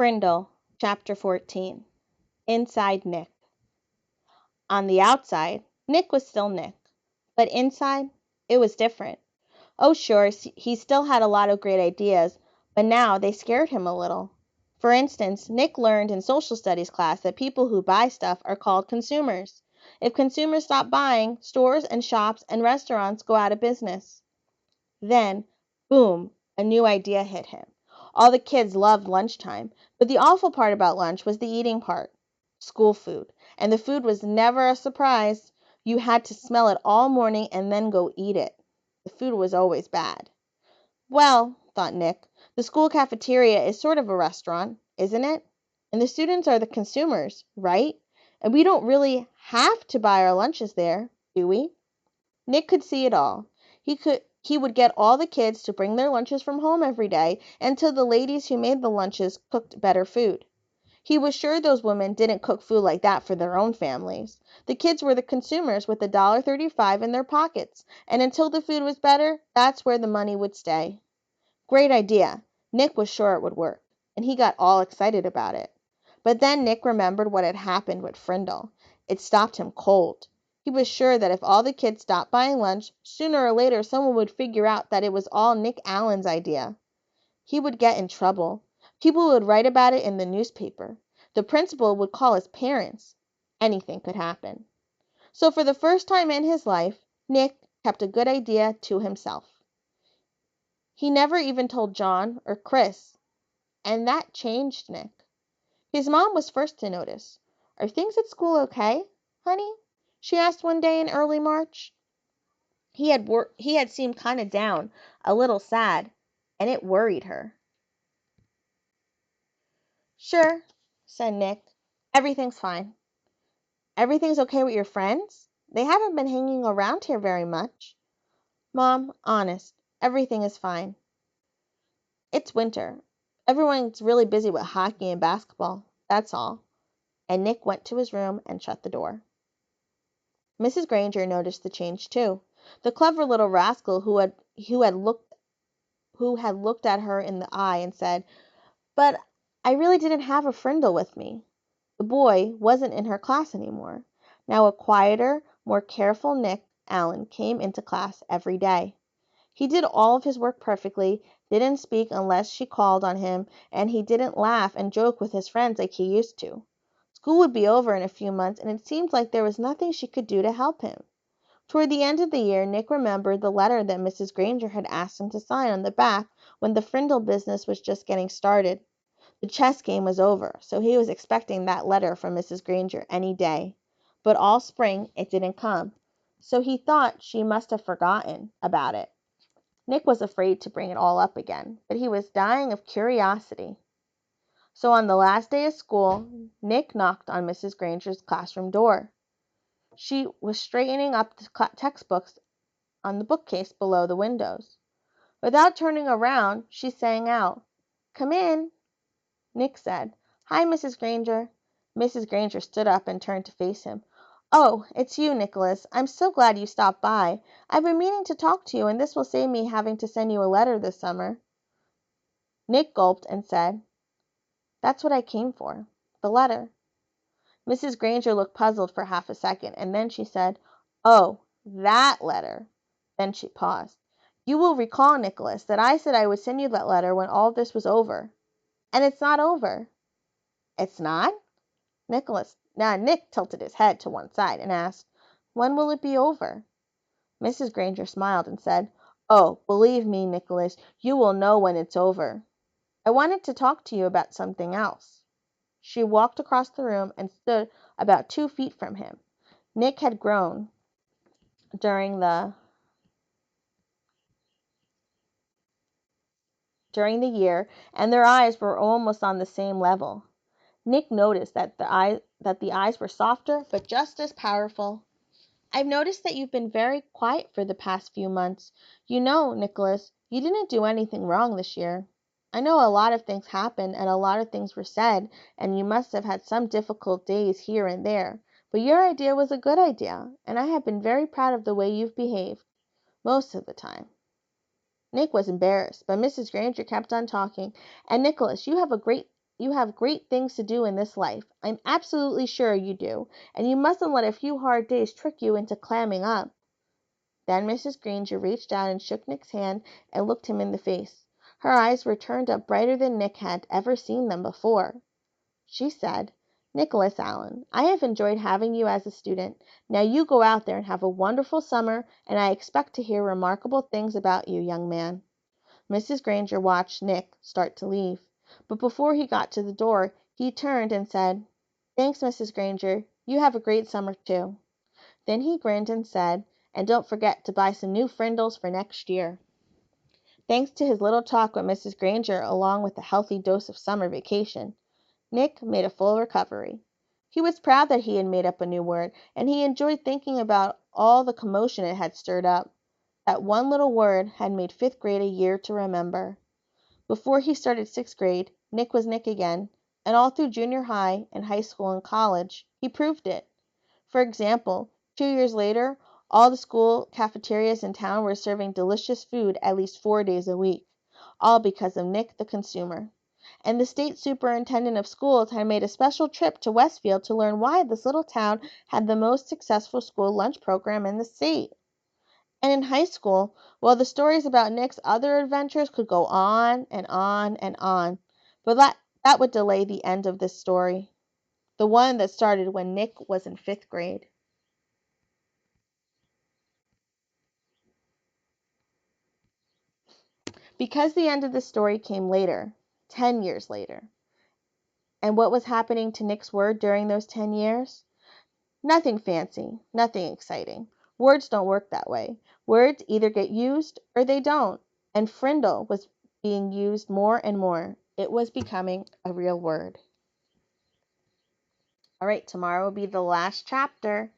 Frindle, Chapter 14. Inside Nick. On the outside, Nick was still Nick. But inside, it was different. Oh, sure, he still had a lot of great ideas, but now they scared him a little. For instance, Nick learned in social studies class that people who buy stuff are called consumers. If consumers stop buying, stores and shops and restaurants go out of business. Then, boom, a new idea hit him. All the kids loved lunchtime, but the awful part about lunch was the eating part. School food. And the food was never a surprise. You had to smell it all morning and then go eat it. The food was always bad. Well, thought Nick, the school cafeteria is sort of a restaurant, isn't it? And the students are the consumers, right? And we don't really have to buy our lunches there, do we? Nick could see it all. He would get all the kids to bring their lunches from home every day until the ladies who made the lunches cooked better food. He was sure those women didn't cook food like that for their own families. The kids were the consumers with $1.35 in their pockets, and until the food was better, that's where the money would stay. Great idea. Nick was sure it would work, and he got all excited about it. But then Nick remembered what had happened with Frindle. It stopped him cold. He was sure that if all the kids stopped buying lunch, sooner or later someone would figure out that it was all Nick Allen's idea. He would get in trouble. People would write about it in the newspaper. The principal would call his parents. Anything could happen. So for the first time in his life, Nick kept a good idea to himself. He never even told John or Chris, and that changed Nick. His mom was first to notice. "Are things at school okay, honey?" she asked one day in early March. He had seemed kind of down, a little sad, and it worried her. "Sure," said Nick. "Everything's fine." "Everything's okay with your friends? They haven't been hanging around here very much." "Mom, honest, everything is fine. It's winter. Everyone's really busy with hockey and basketball. That's all." And Nick went to his room and shut the door. Mrs. Granger noticed the change too. The clever little rascal who had looked at her in the eye and said, "But I really didn't have a Frindle with me." The boy wasn't in her class anymore. Now a quieter, more careful Nick Allen came into class every day. He did all of his work perfectly, didn't speak unless she called on him, and he didn't laugh and joke with his friends like he used to. School would be over in a few months, and it seemed like there was nothing she could do to help him. Toward the end of the year, Nick remembered the letter that Mrs. Granger had asked him to sign on the back when the Frindle business was just getting started. The chess game was over, so he was expecting that letter from Mrs. Granger any day. But all spring it didn't come, so he thought she must have forgotten about it. Nick was afraid to bring it all up again, but he was dying of curiosity. So on the last day of school, Nick knocked on Mrs. Granger's classroom door. She was straightening up the textbooks on the bookcase below the windows. Without turning around, she sang out, "Come in." Nick said, "Hi, Mrs. Granger." Mrs. Granger stood up and turned to face him. "Oh, it's you, Nicholas. I'm so glad you stopped by. I've been meaning to talk to you, and this will save me having to send you a letter this summer." Nick gulped and said, "That's what I came for, the letter." Mrs. Granger looked puzzled for half a second, and then she said, "Oh, that letter." Then she paused. "You will recall, Nicholas, that I said I would send you that letter when all this was over. And it's not over." "It's not?" Nick tilted his head to one side and asked, "When will it be over?" Mrs. Granger smiled and said, "Oh, believe me, Nicholas, you will know when it's over. I wanted to talk to you about something else." She walked across the room and stood about 2 feet from him. Nick had grown during the year, and their eyes were almost on the same level. Nick noticed that the eyes were softer, but just as powerful. "I've noticed that you've been very quiet for the past few months. You know, Nicholas, you didn't do anything wrong this year. I know a lot of things happened and a lot of things were said, and you must have had some difficult days here and there, but your idea was a good idea, and I have been very proud of the way you've behaved, most of the time." Nick was embarrassed, but Mrs. Granger kept on talking. "And Nicholas, you have a great you have great things to do in this life. I'm absolutely sure you do, and you mustn't let a few hard days trick you into clamming up." Then Mrs. Granger reached out and shook Nick's hand and looked him in the face. Her eyes were turned up brighter than Nick had ever seen them before. She said, "Nicholas Allen, I have enjoyed having you as a student. Now you go out there and have a wonderful summer, and I expect to hear remarkable things about you, young man." Mrs. Granger watched Nick start to leave, but before he got to the door, he turned and said, "Thanks, Mrs. Granger. You have a great summer, too." Then he grinned and said, "And don't forget to buy some new Frindles for next year." Thanks to his little talk with Mrs. Granger, along with a healthy dose of summer vacation, Nick made a full recovery. He was proud that he had made up a new word, and he enjoyed thinking about all the commotion it had stirred up. That one little word had made fifth grade a year to remember. Before he started sixth grade, Nick was Nick again, and all through junior high and high school and college, he proved it. For example, 2 years later, all the school cafeterias in town were serving delicious food at least 4 days a week, all because of Nick the consumer. And the state superintendent of schools had made a special trip to Westfield to learn why this little town had the most successful school lunch program in the state. And in high school, well, the stories about Nick's other adventures could go on and on and on, but that would delay the end of this story, the one that started when Nick was in fifth grade. Because the end of the story came later, 10 years later. And what was happening to Nick's word during those 10 years? Nothing fancy, nothing exciting. Words don't work that way. Words either get used or they don't. And Frindle was being used more and more. It was becoming a real word. All right, tomorrow will be the last chapter.